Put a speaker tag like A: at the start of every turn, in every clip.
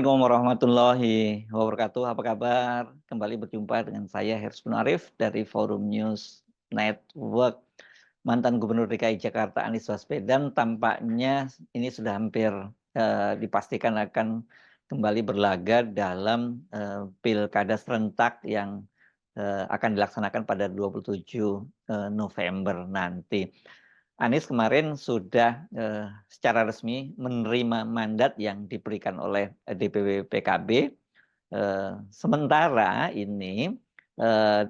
A: Assalamualaikum warahmatullahi wabarakatuh. Apa kabar? Kembali berjumpa dengan saya Hersman Arif dari Forum News Network. Mantan Gubernur DKI Jakarta Anies Baswedan tampaknya ini sudah hampir dipastikan akan kembali berlaga dalam pilkada serentak yang akan dilaksanakan pada 27 November nanti. Anies kemarin sudah secara resmi menerima mandat yang diberikan oleh DPW PKB. Sementara ini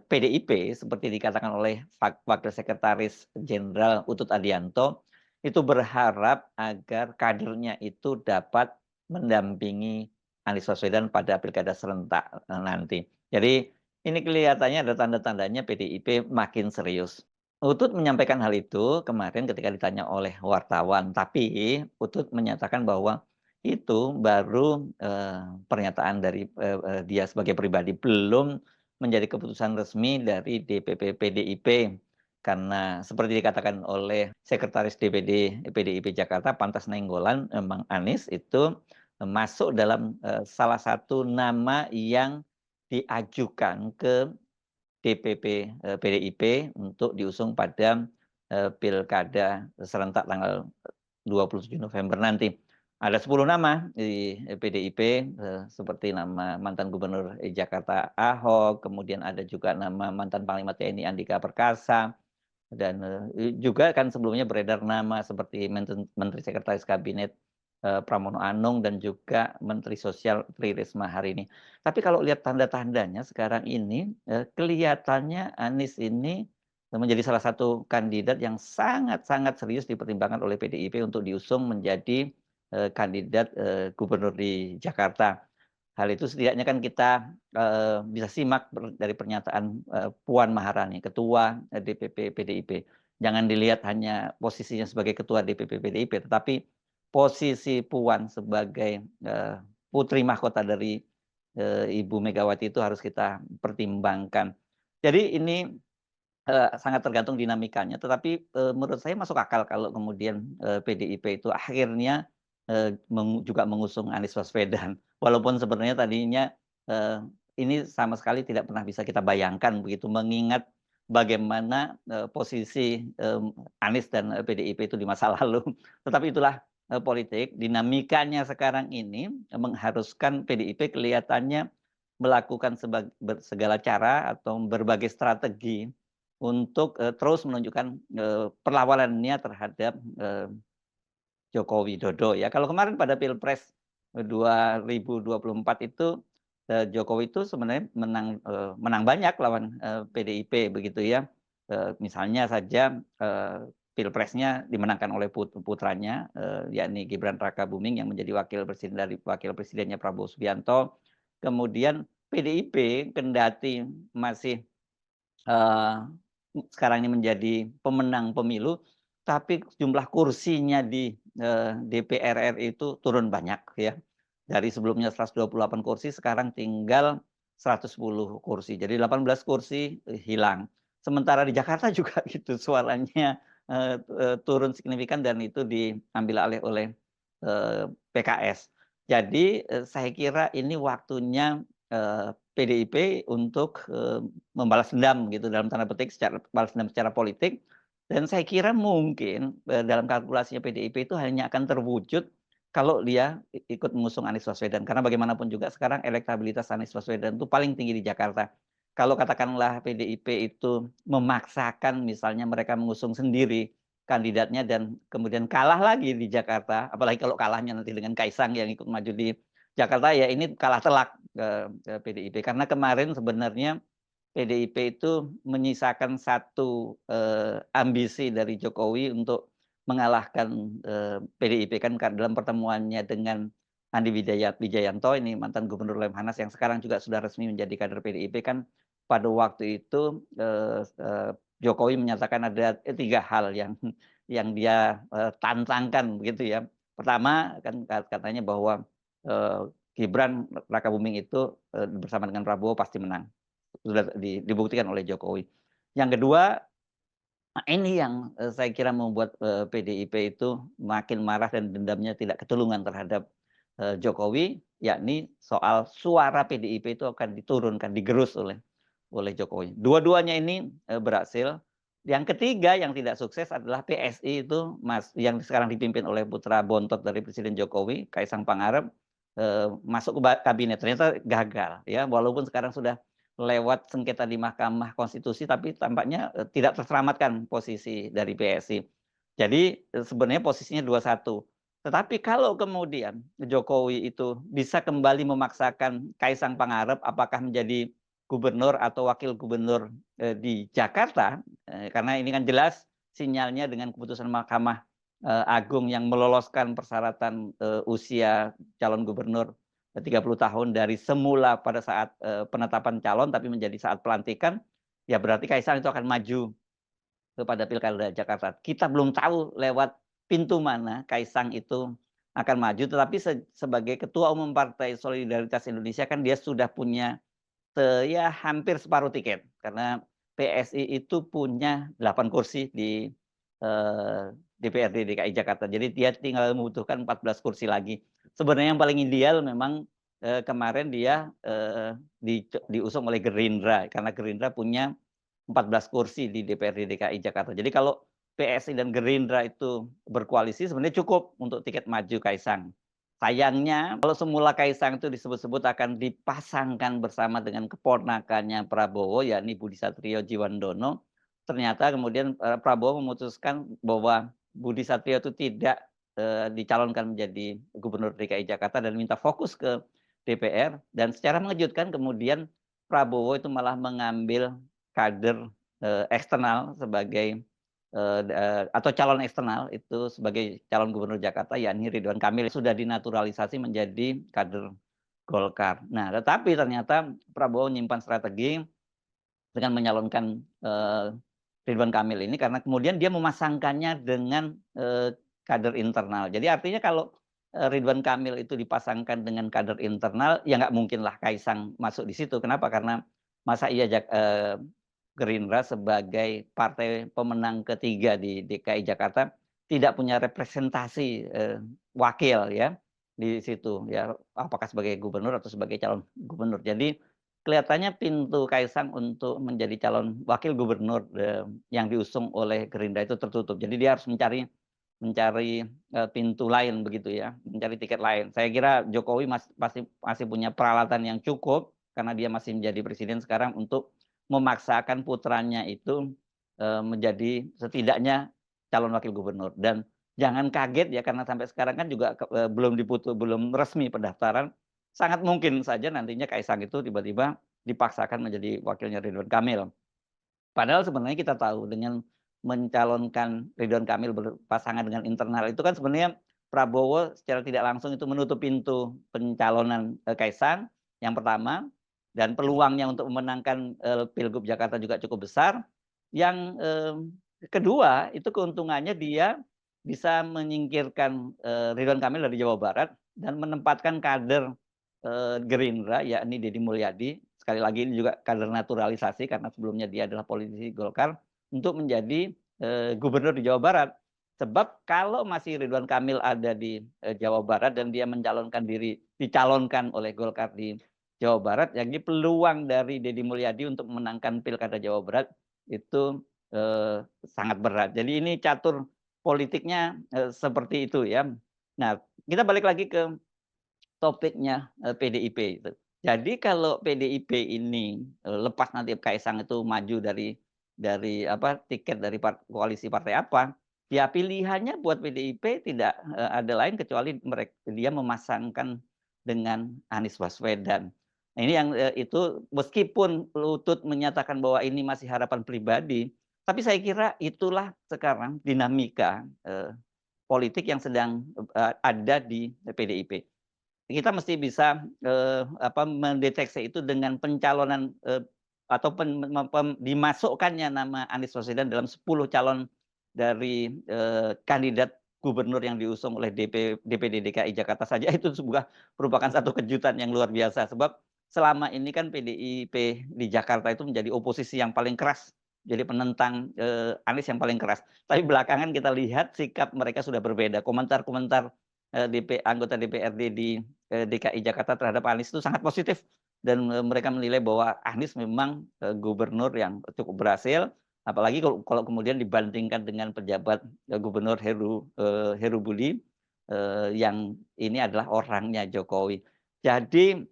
A: PDIP seperti dikatakan oleh Wakil Sekretaris Jenderal Utut Adianto itu berharap agar kadernya itu dapat mendampingi Anies Baswedan pada pilkada serentak nanti. Jadi ini kelihatannya ada tanda-tandanya PDIP makin serius. Utut menyampaikan hal itu kemarin ketika ditanya oleh wartawan, tapi Utut menyatakan bahwa itu baru pernyataan dari dia sebagai pribadi, belum menjadi keputusan resmi dari DPP PDIP. Karena seperti dikatakan oleh Sekretaris DPD PDIP Jakarta, Pantas Nainggolan, memang Anies itu masuk dalam salah satu nama yang diajukan ke DPP PDIP untuk diusung pada pilkada serentak tanggal 27 November nanti. Ada 10 nama di PDIP seperti nama mantan Gubernur Jakarta Ahok, kemudian ada juga nama mantan Panglima TNI Andika Perkasa, dan juga kan sebelumnya beredar nama seperti Menteri Sekretaris Kabinet Pramono Anung dan juga Menteri Sosial Tri Risma hari ini. Tapi kalau lihat tanda-tandanya sekarang ini kelihatannya Anies ini menjadi salah satu kandidat yang sangat-sangat serius dipertimbangkan oleh PDIP untuk diusung menjadi kandidat gubernur di Jakarta. Hal itu setidaknya kan kita bisa simak dari pernyataan Puan Maharani, Ketua DPP PDIP. Jangan dilihat hanya posisinya sebagai Ketua DPP PDIP, tetapi posisi Puan sebagai putri mahkota dari Ibu Megawati itu harus kita pertimbangkan. Jadi ini sangat tergantung dinamikanya, tetapi menurut saya masuk akal kalau kemudian PDIP itu akhirnya juga mengusung Anies Baswedan. Walaupun sebenarnya tadinya eee, ini sama sekali tidak pernah bisa kita bayangkan begitu, mengingat bagaimana posisi Anies dan PDIP itu di masa lalu. Tetapi itulah politik, dinamikanya sekarang ini mengharuskan PDIP kelihatannya melakukan segala cara atau berbagai strategi untuk terus menunjukkan perlawanannya terhadap Joko Widodo ya. Kalau kemarin pada Pilpres 2024 itu Jokowi itu sebenarnya menang banyak lawan PDIP begitu ya. Misalnya saja Pilpresnya dimenangkan oleh putranya yakni Gibran Rakabuming yang menjadi wakil presidennya Prabowo Subianto. Kemudian PDIP kendati masih eee, sekarang ini menjadi pemenang pemilu, tapi jumlah kursinya di DPR RI itu turun banyak ya. Dari sebelumnya 128 kursi sekarang tinggal 110 kursi. Jadi 18 kursi hilang. Sementara di Jakarta juga gitu suaranya turun signifikan dan itu diambil alih oleh PKS. Jadi saya kira ini waktunya PDIP untuk membalas dendam gitu dalam tanda petik balas dendam secara politik, dan saya kira mungkin dalam kalkulasinya PDIP itu hanya akan terwujud kalau dia ikut mengusung Anies Baswedan. Karena bagaimanapun juga sekarang elektabilitas Anies Baswedan itu paling tinggi di Jakarta. Kalau katakanlah PDIP itu memaksakan misalnya mereka mengusung sendiri kandidatnya dan kemudian kalah lagi di Jakarta, apalagi kalau kalahnya nanti dengan Kaisang yang ikut maju di Jakarta, ya ini kalah telak ke PDIP. Karena kemarin sebenarnya PDIP itu menyisakan satu ambisi dari Jokowi untuk mengalahkan PDIP kan dalam pertemuannya dengan Andi Wijayanto, ini mantan Gubernur Lemhanas yang sekarang juga sudah resmi menjadi kader PDIP kan, pada waktu itu Jokowi menyatakan ada 3 hal yang dia tantangkan begitu ya. Pertama kan katanya bahwa Gibran Rakabuming itu bersama dengan Prabowo pasti menang. Sudah dibuktikan oleh Jokowi. Yang kedua, ini yang saya kira membuat PDIP itu makin marah dan dendamnya tidak ketulungan terhadap Jokowi, yakni soal suara PDIP itu akan diturunkan, digerus oleh Jokowi. Dua-duanya ini berhasil. Yang ketiga yang tidak sukses adalah PSI itu yang sekarang dipimpin oleh putra bontot dari Presiden Jokowi, Kaisang Pangarep, masuk ke kabinet ternyata gagal ya, walaupun sekarang sudah lewat sengketa di Mahkamah Konstitusi, tapi tampaknya tidak terselamatkan posisi dari PSI. Jadi sebenarnya posisinya 2-1. Tetapi kalau kemudian Jokowi itu bisa kembali memaksakan Kaisang Pangarep apakah menjadi gubernur atau wakil gubernur di Jakarta, karena ini kan jelas sinyalnya dengan keputusan Mahkamah Agung yang meloloskan persyaratan usia calon gubernur 30 tahun dari semula pada saat penetapan calon tapi menjadi saat pelantikan, ya berarti Kaisang itu akan maju kepada Pilkada Jakarta. Kita belum tahu lewat pintu mana Kaisang itu akan maju, tetapi sebagai Ketua Umum Partai Solidaritas Indonesia kan dia sudah punya ya hampir separuh tiket, karena PSI itu punya 8 kursi di DPRD DKI Jakarta. Jadi dia tinggal membutuhkan 14 kursi lagi. Sebenarnya yang paling ideal memang kemarin dia diusung oleh Gerindra, karena Gerindra punya 14 kursi di DPRD DKI Jakarta. Jadi kalau PSI dan Gerindra itu berkoalisi sebenarnya cukup untuk tiket maju Kaisang. Sayangnya kalau semula Kaisang itu disebut-sebut akan dipasangkan bersama dengan keponakannya Prabowo, yakni Budi Satrio Djiwandono, ternyata kemudian Prabowo memutuskan bahwa Budi Satrio itu tidak dicalonkan menjadi gubernur DKI Jakarta dan minta fokus ke DPR, dan secara mengejutkan kemudian Prabowo itu malah mengambil kader eksternal sebagai atau calon eksternal itu sebagai calon gubernur Jakarta, yakni Ridwan Kamil, sudah dinaturalisasi menjadi kader Golkar. Nah, tetapi ternyata Prabowo menyimpan strategi dengan menyalonkan Ridwan Kamil ini karena kemudian dia memasangkannya dengan kader internal. Jadi artinya kalau Ridwan Kamil itu dipasangkan dengan kader internal, ya nggak mungkinlah Kaisang masuk di situ. Kenapa? Karena masa iya Gerindra sebagai partai pemenang ketiga di DKI Jakarta tidak punya representasi wakil ya di situ ya, apakah sebagai gubernur atau sebagai calon gubernur. Jadi kelihatannya pintu Kaisang untuk menjadi calon wakil gubernur yang diusung oleh Gerindra itu tertutup. Jadi dia harus mencari pintu lain begitu ya, mencari tiket lain. Saya kira Jokowi masih punya peralatan yang cukup karena dia masih menjadi presiden sekarang untuk memaksakan putranya itu menjadi setidaknya calon wakil gubernur. Dan jangan kaget ya, karena sampai sekarang kan juga belum resmi pendaftaran. Sangat mungkin saja nantinya Kaisang itu tiba-tiba dipaksakan menjadi wakilnya Ridwan Kamil. Padahal sebenarnya kita tahu dengan mencalonkan Ridwan Kamil berpasangan dengan internal itu kan sebenarnya Prabowo secara tidak langsung itu menutup pintu pencalonan Kaisang yang pertama, dan peluangnya untuk memenangkan Pilgub Jakarta juga cukup besar. Yang kedua itu keuntungannya dia bisa menyingkirkan Ridwan Kamil dari Jawa Barat dan menempatkan kader Gerindra yakni Deddy Mulyadi, sekali lagi ini juga kader naturalisasi karena sebelumnya dia adalah politisi Golkar, untuk menjadi gubernur di Jawa Barat. Sebab kalau masih Ridwan Kamil ada di Jawa Barat dan dia dicalonkan oleh Golkar di Jawa Barat, jadi peluang dari Deddy Mulyadi untuk memenangkan Pilkada Jawa Barat itu sangat berat. Jadi ini catur politiknya seperti itu ya. Nah, kita balik lagi ke topiknya PDIP itu. Jadi kalau PDIP ini lepas nanti Kaisang itu maju dari tiket dari koalisi partai apa, ya pilihannya buat PDIP tidak ada lain kecuali dia memasangkan dengan Anies Baswedan. Nah, ini yang itu meskipun Lutut menyatakan bahwa ini masih harapan pribadi, tapi saya kira itulah sekarang dinamika politik yang sedang ada di PDIP. Kita mesti bisa mendeteksi itu dengan pencalonan atau dimasukkannya nama Anies Baswedan dalam 10 calon dari kandidat gubernur yang diusung oleh DPD DKI Jakarta saja. Itu merupakan satu kejutan yang luar biasa, sebab selama ini kan PDIP di Jakarta itu menjadi oposisi yang paling keras, jadi penentang Anies yang paling keras. Tapi belakangan kita lihat sikap mereka sudah berbeda. Komentar-komentar anggota DPRD di DKI Jakarta terhadap Anies itu sangat positif dan mereka menilai bahwa Anies memang gubernur yang cukup berhasil, apalagi kalau kemudian dibandingkan dengan pejabat Gubernur Heru Budi yang ini adalah orangnya Jokowi. Jadi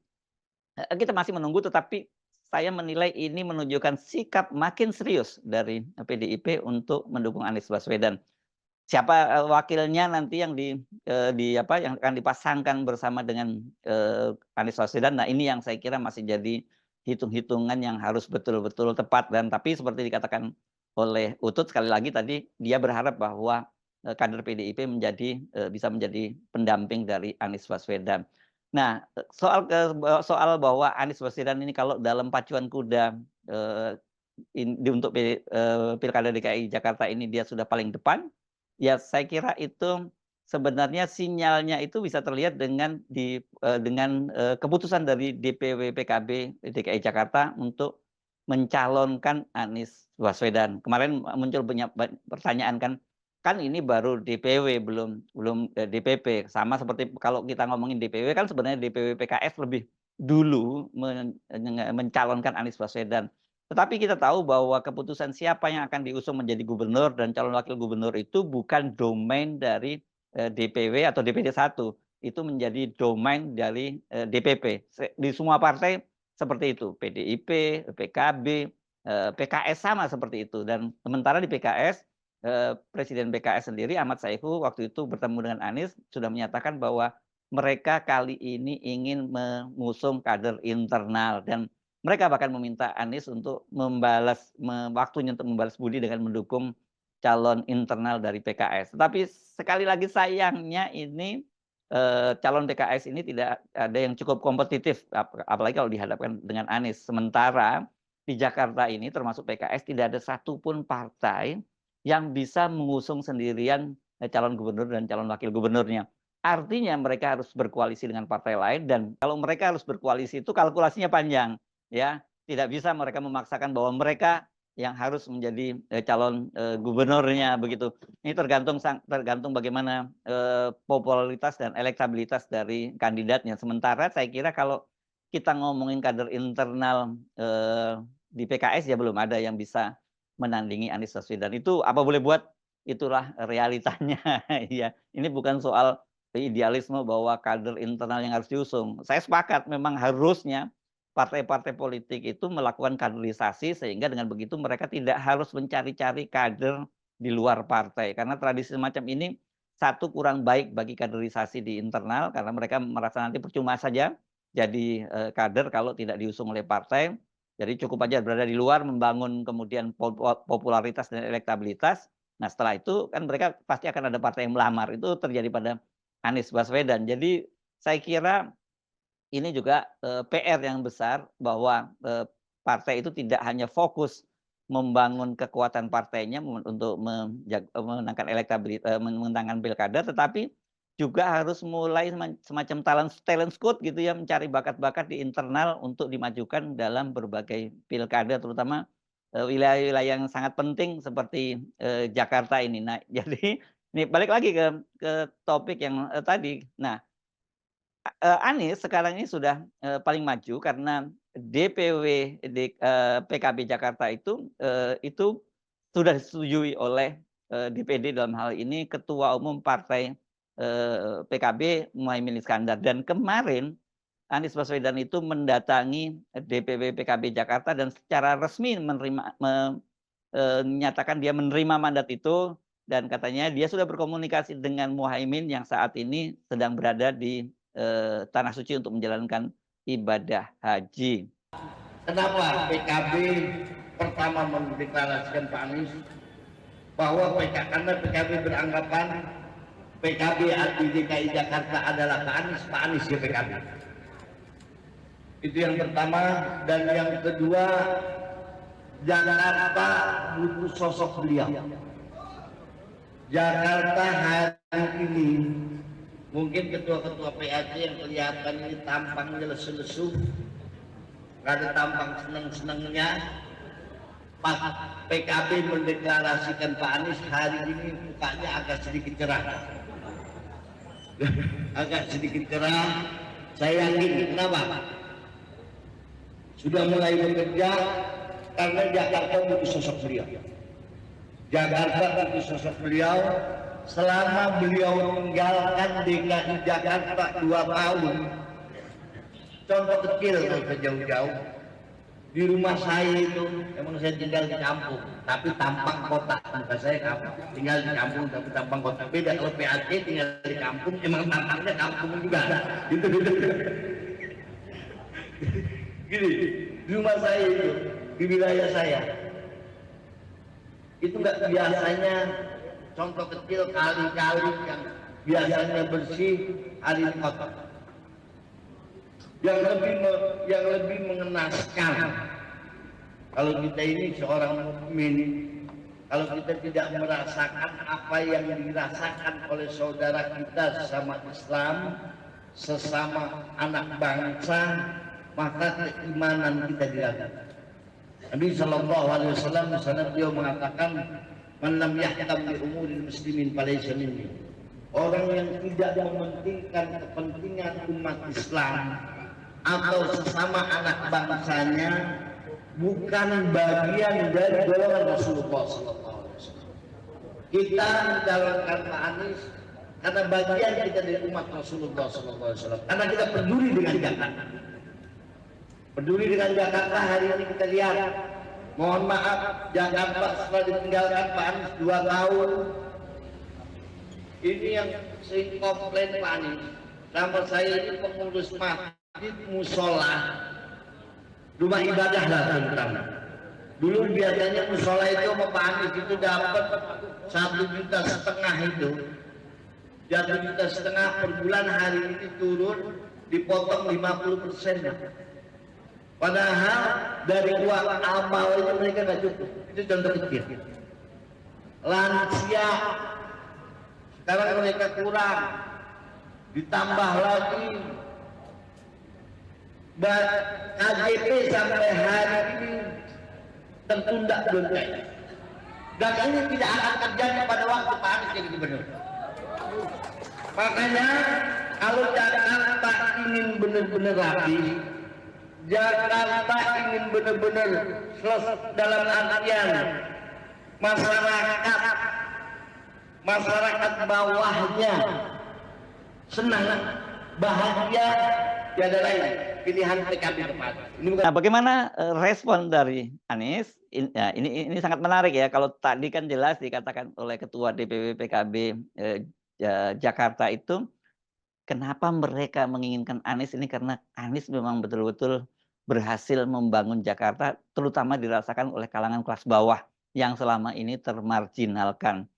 A: kita masih menunggu, tetapi saya menilai ini menunjukkan sikap makin serius dari PDIP untuk mendukung Anies Baswedan. Siapa wakilnya nanti yang yang akan dipasangkan bersama dengan Anies Baswedan. Nah, ini yang saya kira masih jadi hitung-hitungan yang harus betul-betul tepat, dan tapi seperti dikatakan oleh Utut sekali lagi tadi, dia berharap bahwa kader PDIP bisa menjadi pendamping dari Anies Baswedan. Nah, soal bahwa Anies Baswedan ini kalau dalam pacuan kuda untuk Pilkada DKI Jakarta ini dia sudah paling depan. Ya, saya kira itu sebenarnya sinyalnya itu bisa terlihat dengan keputusan dari DPW PKB DKI Jakarta untuk mencalonkan Anies Baswedan. Kemarin muncul banyak pertanyaan kan ini baru DPW belum DPP. Sama seperti kalau kita ngomongin DPW kan sebenarnya DPW PKS lebih dulu mencalonkan Anies Baswedan. Tetapi kita tahu bahwa keputusan siapa yang akan diusung menjadi gubernur dan calon wakil gubernur itu bukan domain dari DPW atau DPD 1. Itu menjadi domain dari DPP. Di semua partai seperti itu. PDIP, PKB, PKS sama seperti itu. Dan sementara di PKS, Presiden PKS sendiri, Ahmad Saiku, waktu itu bertemu dengan Anies, sudah menyatakan bahwa mereka kali ini ingin mengusung kader internal. Dan mereka bahkan meminta Anies untuk waktunya untuk membalas budi dengan mendukung calon internal dari PKS. Tetapi sekali lagi sayangnya ini calon PKS ini tidak ada yang cukup kompetitif, apalagi kalau dihadapkan dengan Anies. Sementara di Jakarta ini termasuk PKS tidak ada satupun partai yang bisa mengusung sendirian calon gubernur dan calon wakil gubernurnya. Artinya mereka harus berkoalisi dengan partai lain, dan kalau mereka harus berkoalisi itu kalkulasinya panjang. Ya, tidak bisa mereka memaksakan bahwa mereka yang harus menjadi calon gubernurnya begitu. Ini tergantung bagaimana popularitas dan elektabilitas dari kandidatnya. Sementara saya kira kalau kita ngomongin kader internal di PKS ya belum ada yang bisa menandingi Anies Baswedan. Itu apa boleh buat, itulah realitanya. Ya, ini bukan soal idealisme bahwa kader internal yang harus diusung. Saya sepakat memang harusnya partai-partai politik itu melakukan kaderisasi, sehingga dengan begitu mereka tidak harus mencari-cari kader di luar partai. Karena tradisi semacam ini, satu, kurang baik bagi kaderisasi di internal, karena mereka merasa nanti percuma saja jadi kader kalau tidak diusung oleh partai. Jadi cukup aja berada di luar, membangun kemudian popularitas dan elektabilitas. Nah, setelah itu kan mereka pasti akan ada partai yang melamar. Itu terjadi pada Anies Baswedan. Jadi saya kira ini juga PR yang besar bahwa partai itu tidak hanya fokus membangun kekuatan partainya untuk memenangkan memenangkan pilkada, tetapi juga harus mulai semacam talent scout gitu ya, mencari bakat-bakat di internal untuk dimajukan dalam berbagai pilkada, terutama wilayah-wilayah yang sangat penting seperti Jakarta ini. Nah, jadi ini balik lagi ke topik yang tadi. Nah, Anies sekarang ini sudah paling maju karena DPW PKB Jakarta itu sudah disetujui oleh DPD, dalam hal ini Ketua Umum Partai PKB Muhaimin Iskandar. Dan kemarin Anies Baswedan itu mendatangi DPW PKB Jakarta dan secara resmi menyatakan dia menerima mandat itu, dan katanya dia sudah berkomunikasi dengan Muhaimin yang saat ini sedang berada di Tanah Suci untuk menjalankan ibadah haji.
B: Kenapa PKB pertama mendeklarasikan Pak Anies? Bahwa karena PKB beranggapan PKB di DKI Jakarta adalah Pak Anies ya PKB. Itu yang pertama. Dan yang kedua, Jakarta butuh sosok beliau. Jakarta hari ini, mungkin ketua-ketua PAC yang kelihatan ini tampangnya lesu-lesu, nggak ada tampang seneng-senengnya. Pak PKB mendeklarasikan Pak Anies hari ini mukanya agak sedikit cerah. agak sedikit cerah. Saya yakin, kenapa? Sudah mulai bekerja karena Jakarta butuh sosok beliau. Jakarta butuh sosok beliau. Selama beliau meninggalkan DKI Jakarta 2 tahun, contoh kecil sampai jauh-jauh, di rumah saya itu, emang saya tinggal di kampung, tapi tampang kota. Muka saya tinggal di kampung, tapi tampang kota. Beda kalau PAC tinggal di kampung, emang tampangnya kampung juga. Gitu. Gini, di rumah saya itu, di wilayah saya, itu nggak biasanya. Contoh kecil, kali-kali yang biasanya bersih hari ini kotor. Yang lebih mengenaskan, kalau kita ini seorang mukmin, kalau kita tidak merasakan apa yang dirasakan oleh saudara kita sesama Islam, sesama anak bangsa, maka keimanan kita diragukan. Nabi Shallallahu Alaihi Wasallam misalnya beliau mengatakan, "Man lam yahtam bi umuril muslimin falaysa minni." Orang yang tidak mementingkan kepentingan umat Islam atau sesama anak bangsanya bukan bagian dari golongan Rasulullah Sallallahu Alaihi Wasallam. Kita menjalankan Pak Anies karena bagian kita dari umat Rasulullah Sallallahu Alaihi Wasallam. Karena kita peduli dengan Jakarta. Peduli dengan Jakarta hari ini kita lihat. Mohon maaf, Jakarta setelah ditinggalkan Pak Anies 2 tahun. Ini yang sering komplain Pak Anies. Nama saya ini pengurus masjid, musola, rumah ibadah lah terutama. Dulu biasanya musola itu sama Pak Anies itu dapat 1,5 juta itu. 1,5 juta per bulan, hari ini turun dipotong 50%. Padahal dari uang amal itu mereka nggak cukup. Itu contoh kecil. Lansia sekarang mereka kurang, ditambah lagi KJP sampai hari ini tertunda belum cair. Dan ini tidak akan terjadi pada waktu Pak Anies jadi gubernur. Makanya kalau Jakarta ingin benar-benar rapi, Jakarta ingin benar-benar selesai dalam artian masyarakat bawahnya senang, bahagia, tiada lain pilihan PKB tepat.
A: Nah, bagaimana respon dari Anies? Ini sangat menarik ya. Kalau tadi kan jelas dikatakan oleh Ketua DPW PKB Jakarta itu, kenapa mereka menginginkan Anies ini, karena Anies memang betul-betul berhasil membangun Jakarta, terutama dirasakan oleh kalangan kelas bawah yang selama ini termarginalkan.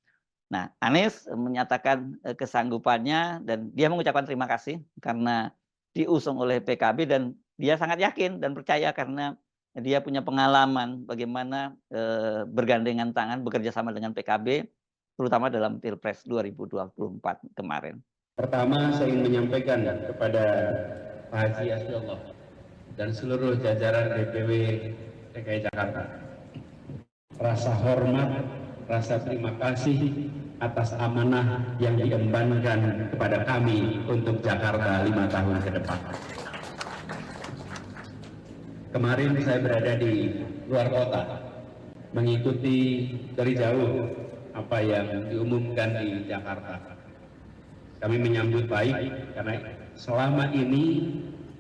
A: Nah, Anies menyatakan kesanggupannya dan dia mengucapkan terima kasih karena diusung oleh PKB, dan dia sangat yakin dan percaya karena dia punya pengalaman bagaimana bergandengan tangan bekerja sama dengan PKB, terutama dalam Pilpres 2024 kemarin.
C: Pertama, saya ingin menyampaikan kepada Pak Haji Asfiullah dan seluruh jajaran DPW DKI Jakarta rasa hormat, rasa terima kasih atas amanah yang diembankan kepada kami untuk Jakarta 5 tahun ke depan. Kemarin saya berada di luar kota, mengikuti dari jauh apa yang diumumkan di Jakarta. Kami menyambut baik karena selama ini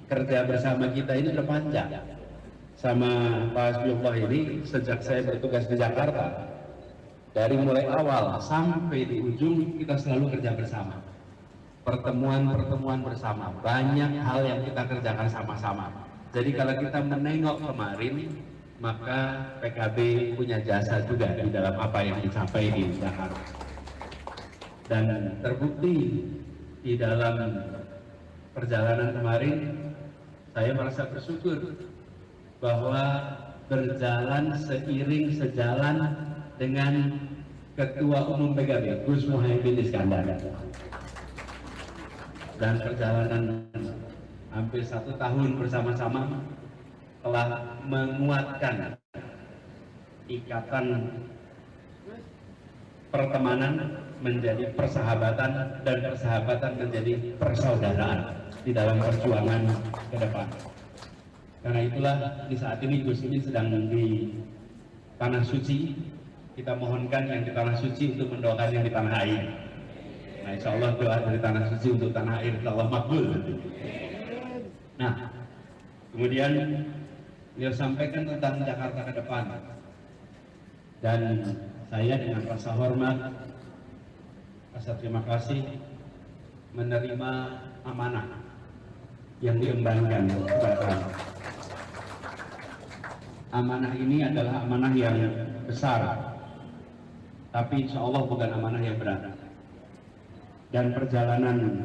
C: kerja bersama kita ini terpanjang. Sama Pak Asfiullah ini sejak saya bertugas di Jakarta, dari mulai awal sampai di ujung kita selalu kerja bersama. Pertemuan-pertemuan bersama, banyak hal yang kita kerjakan sama-sama. Jadi kalau kita menengok kemarin, maka PKB punya jasa juga di dalam apa yang dicapai di Jakarta. Dan terbukti di dalam perjalanan kemarin, saya merasa bersyukur bahwa berjalan seiring sejalan dengan Ketua Umum PKB Gus Muhaimin Iskandar, dan perjalanan hampir 1 tahun bersama-sama telah menguatkan ikatan pertemanan menjadi persahabatan, dan persahabatan menjadi persaudaraan di dalam perjuangan ke depan. Karena itulah di saat ini Gus Imin sedang di Tanah Suci. Kita mohonkan yang di Tanah Suci untuk mendoakan yang di tanah air. Nah, insya Allah doa dari Tanah Suci untuk tanah air Allah makbul. Nah, kemudian beliau sampaikan tentang Jakarta ke depan. Dan saya dengan rasa hormat, rasa terima kasih menerima amanah yang diembankan kepada kami. Amanah ini adalah amanah yang besar, tapi insya Allah bukan amanah yang berat. Dan perjalanan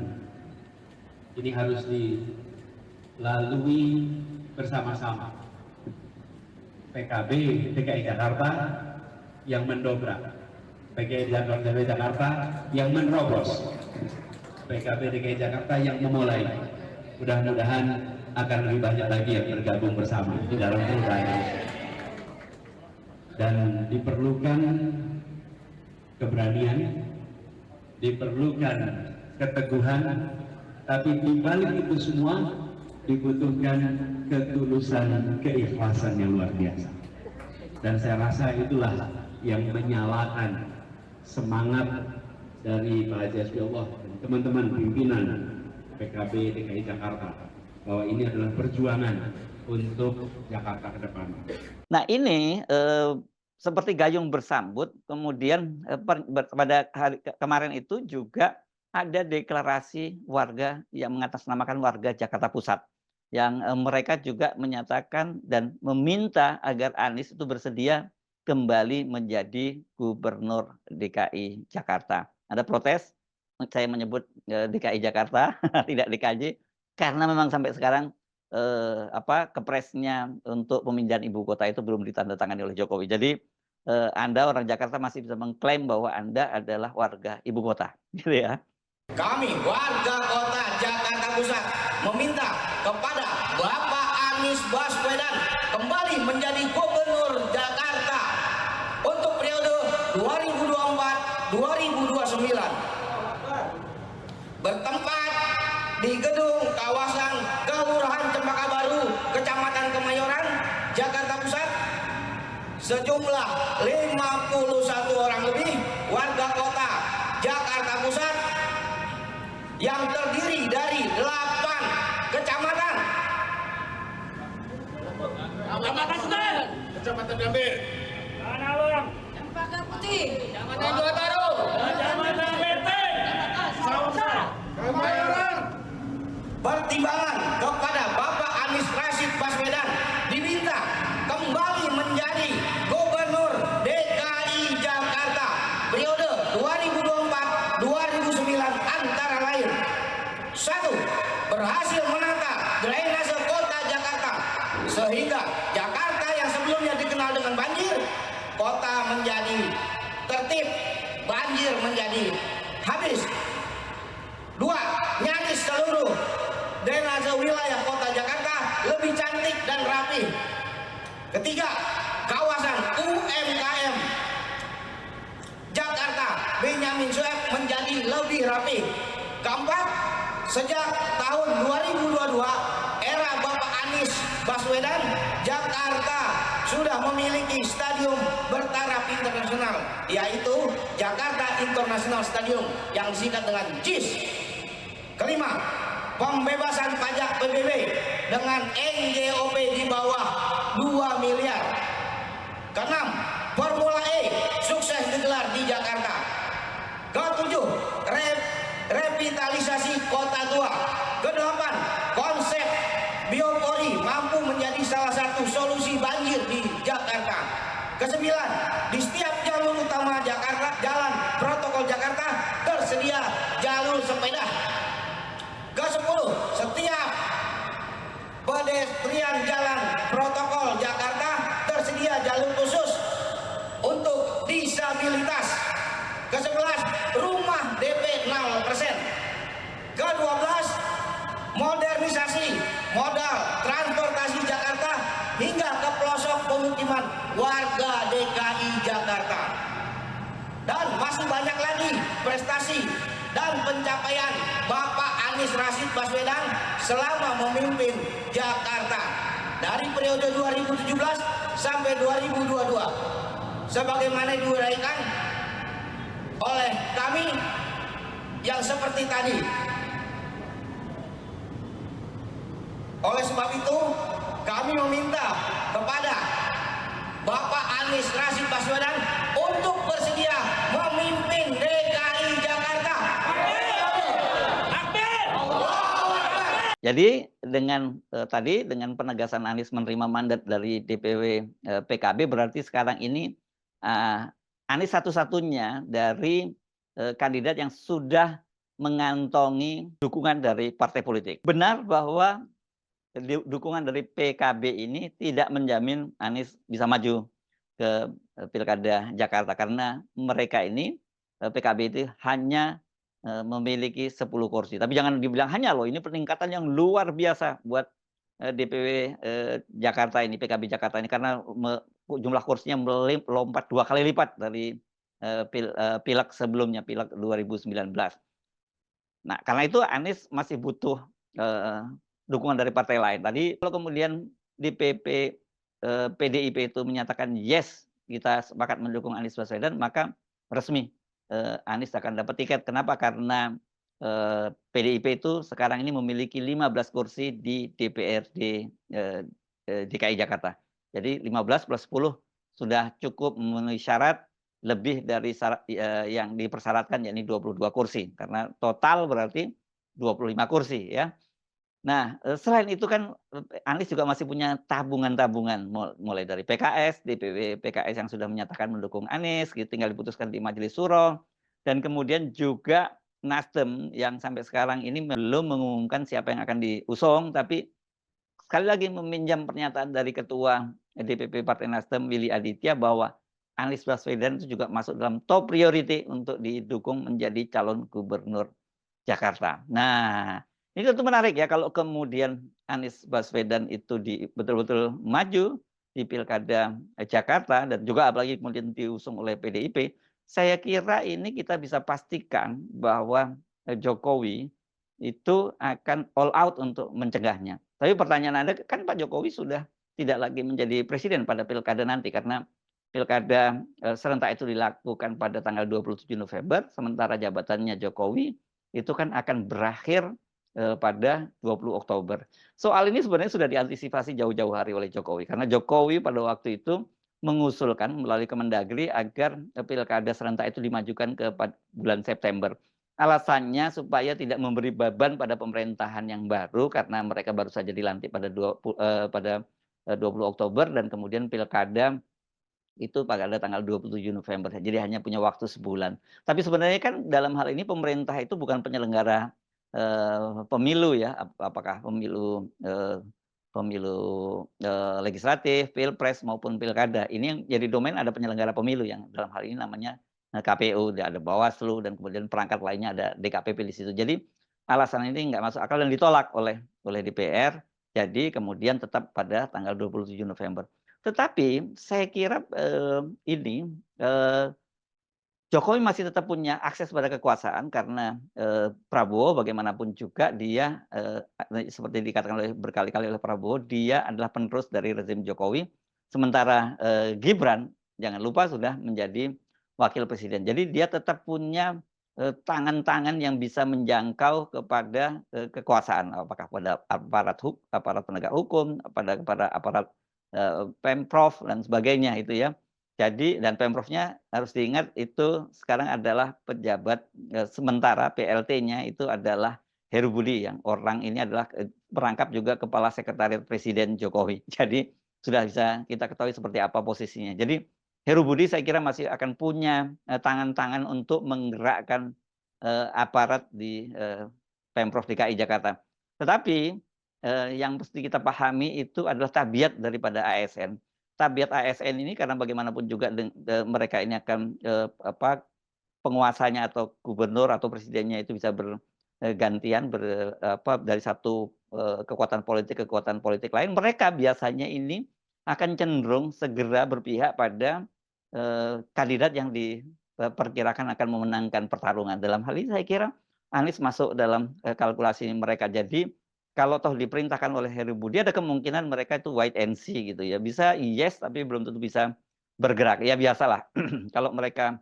C: ini harus dilalui bersama-sama. PKB DKI Jakarta yang mendobrak, PKB Jakarta yang menerobos, PKB DKI Jakarta yang memulai. Mudah-mudahan akan lebih banyak lagi yang bergabung bersama di dalam perubahan. Dan diperlukan keberanian, diperlukan keteguhan, tapi di balik itu semua dibutuhkan ketulusan, keikhlasan yang luar biasa. Dan saya rasa itulah yang menyalakan semangat dari Pak Haji Hasbiullah dan teman-teman pimpinan PKB DKI Jakarta, bahwa ini adalah perjuangan untuk Jakarta ke depan.
A: Nah ini seperti gayung bersambut, kemudian pada hari kemarin itu juga ada deklarasi warga yang mengatasnamakan warga Jakarta Pusat, yang mereka juga menyatakan dan meminta agar Anies itu bersedia kembali menjadi Gubernur DKI Jakarta. Ada protes, saya menyebut DKI Jakarta, tidak DKJ, karena memang sampai sekarang kepresnya untuk pemindahan ibu kota itu belum ditandatangani oleh Jokowi. Jadi Anda orang Jakarta masih bisa mengklaim bahwa Anda adalah warga ibu kota, gitu ya.
B: Kami warga kota Jakarta Pusat meminta kepada Bapak Anies Baswedan kembali menjadi Gubernur Jakarta untuk periode 2024-2029. Bertempat di gedung kawasan Kelurahan Cempaka Baru, Kecamatan Kemayoran, Jakarta Pusat, sejumlah 51 orang lebih warga kota Jakarta Pusat yang terdiri dari 8 kecamatan.
D: Kecamatan Senen,
B: Kecamatan Gambir,
D: Tanawang,
E: Cempaka Putih,
D: Kecamatan Dua Taru, Kecamatan Menteng, Sausa,
B: Kemayoran. Pertimbangan kepada Bapak Anies Rashid Baswedan diminta kembali menjadi Gubernur DKI Jakarta periode 2024-2029 antara lain: 1. Berhasil menata drainase kota Jakarta sehingga Jakarta yang sebelumnya dikenal dengan banjir, kota menjadi tertib, banjir menjadi habis. 2. Nyaris seluruh drainase wilayah kota Jakarta lebih cantik dan rapi. 3. Kawasan UMKM Jakarta Benyamin Sueb menjadi lebih rapi. 4. Sejak tahun 2022 era Bapak Anies Baswedan, Jakarta sudah memiliki stadium bertaraf internasional, yaitu Jakarta International Stadium yang disingkat dengan JIS. 5. Pembebasan pajak PBB dengan NJOP di bawah 2 miliar. 6. Formula E sukses digelar di Jakarta. 7. Revitalisasi kota tua. 8. Konsep biopori mampu menjadi salah satu solusi banjir di Jakarta. 9. Di setiap jalur utama Jakarta, jalan protokol Jakarta tersedia jalur sepeda. 10. Setiap pedestrian jalan protokol Jakarta tersedia jalur khusus untuk disabilitas. 11. Rumah DP 0%. 12. Modernisasi modal transportasi Jakarta hingga ke pelosok pemukiman warga DKI Jakarta.
E: Dan masih banyak lagi prestasi dan pencapaian Bapak Anies Rashid Baswedan selama memimpin Jakarta dari periode 2017 sampai 2022. Sebagaimana diuraikan oleh kami yang seperti tadi. Oleh sebab itu, kami meminta kepada Bapak Anies Rashid Baswedan untuk bersedia memimpin DKI Jakarta.
A: Jadi dengan tadi dengan penegasan Anies menerima mandat dari DPW PKB, berarti sekarang ini Anies satu-satunya dari kandidat yang sudah mengantongi dukungan dari partai politik. Benar bahwa dukungan dari PKB ini tidak menjamin Anies bisa maju ke Pilkada Jakarta, karena mereka ini PKB itu hanya memiliki 10 kursi. Tapi jangan dibilang hanya loh, ini peningkatan yang luar biasa buat DPW Jakarta ini, PKB Jakarta ini, karena jumlah kursinya melompat 2 kali lipat dari pileg sebelumnya, pileg 2019. Nah, karena itu Anies masih butuh dukungan dari partai lain. Tadi kalau kemudian DPP PDIP itu menyatakan yes, kita sepakat mendukung Anies Baswedan, maka resmi Anies akan dapat tiket. Kenapa? Karena PDIP itu sekarang ini memiliki 15 kursi di DPRD DKI Jakarta. Jadi 15 plus 10 sudah cukup memenuhi syarat, lebih dari syarat yang dipersyaratkan, yakni 22 kursi. Karena total berarti 25 kursi ya. Nah, selain itu kan Anies juga masih punya tabungan-tabungan, mulai dari PKS, DPW PKS yang sudah menyatakan mendukung Anies, gitu, tinggal diputuskan di Majelis Syuro, dan kemudian juga Nasdem yang sampai sekarang ini belum mengumumkan siapa yang akan diusung, tapi sekali lagi meminjam pernyataan dari Ketua DPP Partai Nasdem, Willy Aditya, bahwa Anies Baswedan itu juga masuk dalam top priority untuk didukung menjadi calon gubernur Jakarta. Nah, ini tentu menarik ya kalau kemudian Anies Baswedan itu betul-betul maju di Pilkada Jakarta, dan juga apalagi kemudian diusung oleh PDIP. Saya kira ini kita bisa pastikan bahwa Jokowi itu akan all out untuk mencegahnya. Tapi pertanyaan Anda, kan Pak Jokowi sudah tidak lagi menjadi presiden pada Pilkada nanti, karena Pilkada serentak itu dilakukan pada tanggal 27 November, sementara jabatannya Jokowi itu kan akan berakhir pada 20 Oktober. Soal ini sebenarnya sudah diantisipasi jauh-jauh hari oleh Jokowi, karena Jokowi pada waktu itu mengusulkan melalui Kemendagri agar Pilkada serentak itu dimajukan ke bulan September. Alasannya supaya tidak memberi beban pada pemerintahan yang baru, karena mereka baru saja dilantik pada 20 Oktober, dan kemudian Pilkada itu pada tanggal 27 November. Jadi hanya punya waktu sebulan. Tapi sebenarnya kan dalam hal ini pemerintah itu bukan penyelenggara pemilu ya, apakah pemilu legislatif, pilpres maupun pilkada. Ini yang jadi domain ada penyelenggara pemilu, yang dalam hal ini namanya KPU, ada Bawaslu, dan kemudian perangkat lainnya ada DKPP di situ. Jadi alasan ini nggak masuk akal dan ditolak oleh DPR. Jadi kemudian tetap pada tanggal 27 November. Tetapi saya kira Jokowi masih tetap punya akses pada kekuasaan, karena Prabowo bagaimanapun juga dia seperti dikatakan berkali-kali oleh Prabowo, dia adalah penerus dari rezim Jokowi. Sementara Gibran jangan lupa sudah menjadi wakil presiden. Jadi dia tetap punya tangan-tangan yang bisa menjangkau kepada kekuasaan, apakah pada aparat penegak hukum, kepada aparat Pemprov dan sebagainya itu ya. Jadi, dan Pemprovnya harus diingat itu sekarang adalah pejabat sementara, PLT-nya itu adalah Heru Budi, yang orang ini adalah perangkap juga kepala sekretariat Presiden Jokowi. Jadi sudah bisa kita ketahui seperti apa posisinya. Jadi Heru Budi saya kira masih akan punya tangan-tangan untuk menggerakkan aparat di Pemprov DKI Jakarta. Tetapi yang mesti kita pahami itu adalah tabiat daripada ASN. Tabiat ASN ini karena bagaimanapun juga mereka ini akan penguasanya atau gubernur atau presidennya itu bisa bergantian dari satu kekuatan politik lain. Mereka biasanya ini akan cenderung segera berpihak pada kandidat yang perkirakan akan memenangkan pertarungan. Dalam hal ini saya kira Anies masuk dalam kalkulasi mereka. Jadi kalau toh diperintahkan oleh Heru Budi, ada kemungkinan mereka itu wait and see gitu ya. Bisa yes, tapi belum tentu bisa bergerak. Ya biasalah, kalau mereka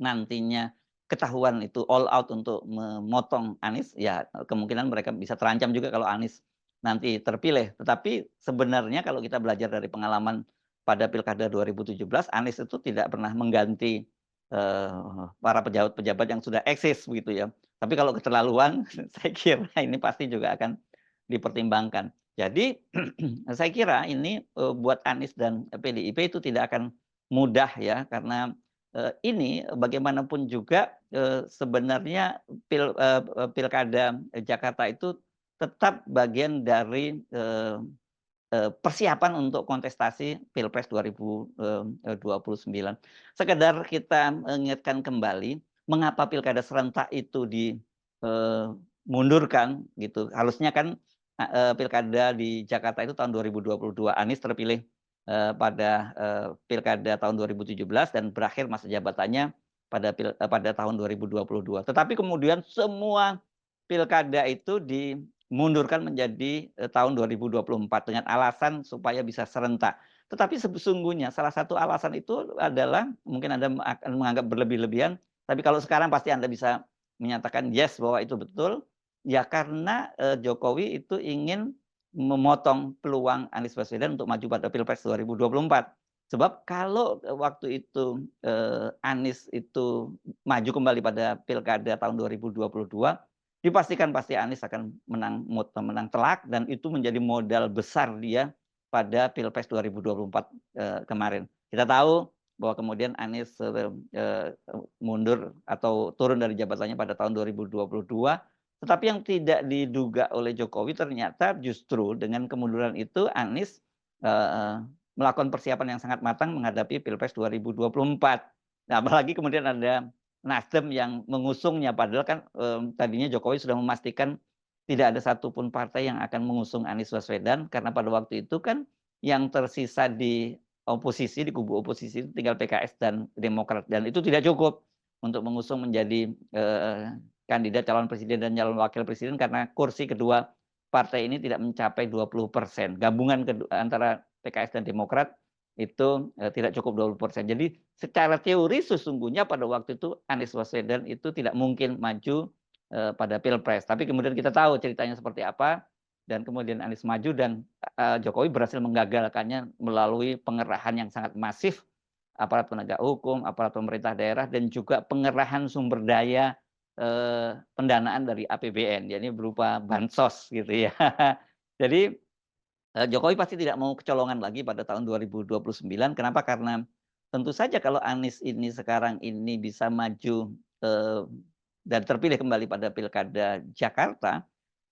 A: nantinya ketahuan itu all out untuk memotong Anies, ya kemungkinan mereka bisa terancam juga kalau Anies nanti terpilih. Tetapi sebenarnya kalau kita belajar dari pengalaman pada Pilkada 2017, Anies itu tidak pernah mengganti para pejabat-pejabat yang sudah eksis begitu ya. Tapi kalau keterlaluan, saya kira ini pasti juga akan dipertimbangkan. Jadi saya kira ini buat Anies dan PDIP itu tidak akan mudah ya, karena ini bagaimanapun juga sebenarnya pilkada Jakarta itu tetap bagian dari persiapan untuk kontestasi Pilpres 2029. Sekedar kita mengingatkan kembali mengapa pilkada serentak itu dimundurkan gitu. Harusnya kan pilkada di Jakarta itu tahun 2022, Anies terpilih pada pilkada tahun 2017 dan berakhir masa jabatannya pada tahun 2022. Tetapi kemudian semua pilkada itu dimundurkan menjadi tahun 2024 dengan alasan supaya bisa serentak. Tetapi sesungguhnya salah satu alasan itu adalah, mungkin Anda akan menganggap berlebih-lebihan, tapi kalau sekarang pasti Anda bisa menyatakan yes bahwa itu betul. Ya karena Jokowi itu ingin memotong peluang Anies Baswedan untuk maju pada Pilpres 2024. Sebab kalau waktu itu Anies itu maju kembali pada Pilkada tahun 2022, dipastikan pasti Anies akan menang telak, dan itu menjadi modal besar dia pada Pilpres 2024 kemarin. Kita tahu bahwa kemudian Anies mundur atau turun dari jabatannya pada tahun 2022, tetapi yang tidak diduga oleh Jokowi ternyata justru dengan kemunduran itu Anies melakukan persiapan yang sangat matang menghadapi Pilpres 2024. Nah, apalagi kemudian ada Nasdem yang mengusungnya, padahal kan tadinya Jokowi sudah memastikan tidak ada satupun partai yang akan mengusung Anies Baswedan, karena pada waktu itu kan yang tersisa di oposisi, di kubu oposisi itu tinggal PKS dan Demokrat, dan itu tidak cukup untuk mengusung menjadi kandidat calon presiden dan calon wakil presiden, karena kursi kedua partai ini tidak mencapai 20%. Gabungan antara PKS dan Demokrat itu tidak cukup 20%. Jadi secara teori sesungguhnya pada waktu itu Anies Baswedan itu tidak mungkin maju pada Pilpres. Tapi kemudian kita tahu ceritanya seperti apa, dan kemudian Anies maju dan Jokowi berhasil menggagalkannya melalui pengerahan yang sangat masif aparat penegak hukum, aparat pemerintah daerah, dan juga pengerahan sumber daya pendanaan dari APBN, yakni berupa bansos gitu ya. Jadi Jokowi pasti tidak mau kecolongan lagi pada tahun 2029. Kenapa? Karena tentu saja kalau Anies ini sekarang ini bisa maju dan terpilih kembali pada Pilkada Jakarta,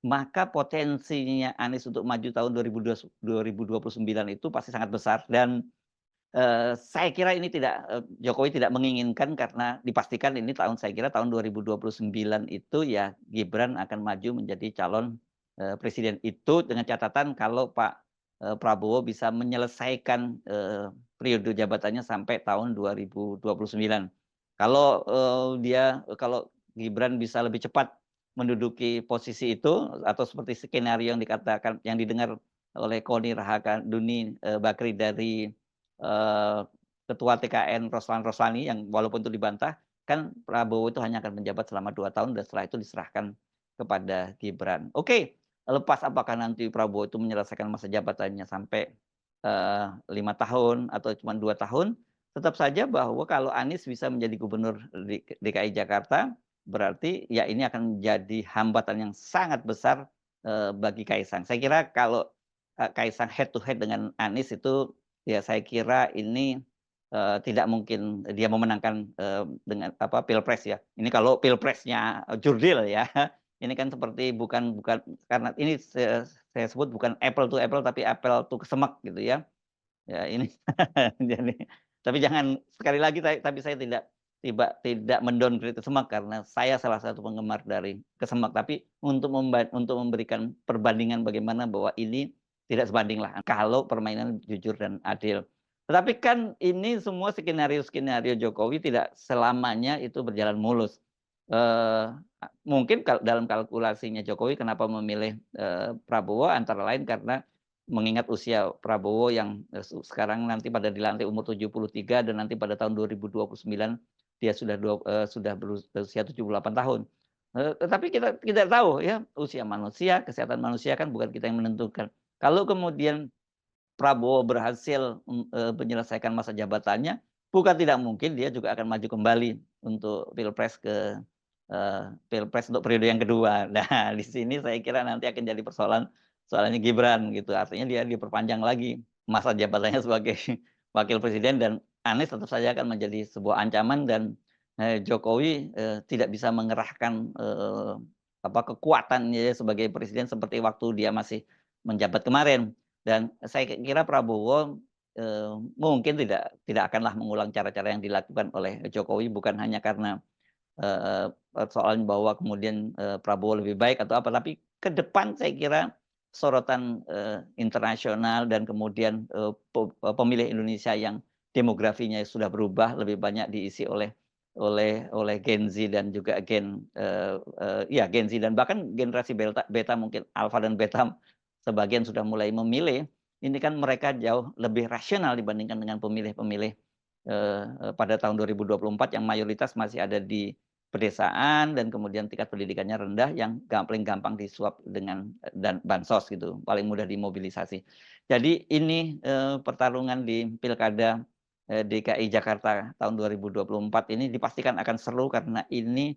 A: maka potensinya Anies untuk maju tahun 2029 itu pasti sangat besar, dan saya kira ini Jokowi tidak menginginkan, karena dipastikan ini saya kira tahun 2029 itu ya Gibran akan maju menjadi calon presiden, itu dengan catatan kalau Pak Prabowo bisa menyelesaikan periode jabatannya sampai tahun 2029. Kalau Gibran bisa lebih cepat menduduki posisi itu, atau seperti skenario yang dikatakan, yang didengar oleh Koni Rahakundini Bakri dari Ketua TKN Roslan Roslani, yang walaupun itu dibantah, kan Prabowo itu hanya akan menjabat selama 2 tahun dan setelah itu diserahkan kepada Gibran. Oke, lepas apakah nanti Prabowo itu menyelesaikan masa jabatannya sampai 5 tahun atau cuma 2 tahun, tetap saja bahwa kalau Anies bisa menjadi gubernur DKI Jakarta, berarti ya ini akan menjadi hambatan yang sangat besar bagi Kaisang. Saya kira kalau Kaisang head to head dengan Anies itu, ya saya kira ini tidak mungkin dia memenangkan dengan Pilpres ya. Ini kalau Pilpresnya jurdil ya. Ini kan seperti bukan karena ini saya sebut bukan apple to apple, tapi apple to kesemek gitu ya. Ya ini jadi, tapi jangan sekali lagi, tapi saya tidak mendowngrade kesemek, karena saya salah satu penggemar dari kesemek, tapi untuk memberikan perbandingan bagaimana bahwa ini tidak sebanding lah kalau permainan jujur dan adil. Tetapi kan ini semua skenario-skenario Jokowi tidak selamanya itu berjalan mulus. Eee, Mungkin dalam kalkulasinya Jokowi kenapa memilih, Prabowo antara lain karena mengingat usia Prabowo yang, sekarang nanti pada dilantik umur 73 dan nanti pada tahun 2029 dia sudah berusia 78 tahun. Tetapi kita tidak tahu ya, usia manusia, kesehatan manusia kan bukan kita yang menentukan. Kalau kemudian Prabowo berhasil, menyelesaikan masa jabatannya, bukan tidak mungkin dia juga akan maju kembali untuk pilpres untuk periode yang kedua. Nah, di sini saya kira nanti akan jadi soalannya Gibran gitu, artinya dia diperpanjang lagi masa jabatannya sebagai wakil presiden dan Anies tetap saja akan menjadi sebuah ancaman dan, Jokowi, tidak bisa mengerahkan, kekuatannya sebagai presiden seperti waktu dia masih menjabat kemarin. Dan saya kira Prabowo, mungkin tidak akanlah mengulang cara-cara yang dilakukan oleh Jokowi bukan hanya karena, persoalan bahwa kemudian, Prabowo lebih baik atau apa, tapi ke depan saya kira sorotan, internasional dan kemudian, pemilih Indonesia yang demografinya sudah berubah lebih banyak diisi oleh Gen Z dan juga Gen Z dan bahkan generasi beta mungkin alfa dan beta sebagian sudah mulai memilih, ini kan mereka jauh lebih rasional dibandingkan dengan pemilih-pemilih, pada tahun 2024 yang mayoritas masih ada di pedesaan dan kemudian tingkat pendidikannya rendah yang paling gampang disuap dengan dan bansos gitu, paling mudah dimobilisasi. Jadi ini, pertarungan di pilkada, DKI Jakarta tahun 2024 ini dipastikan akan seru karena ini,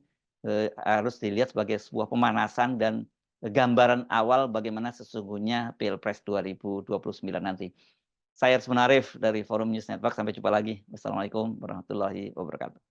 A: harus dilihat sebagai sebuah pemanasan dan gambaran awal bagaimana sesungguhnya Pilpres 2029 nanti. Saya Arsman Arif dari Forum News Network, sampai jumpa lagi. Wassalamualaikum warahmatullahi wabarakatuh.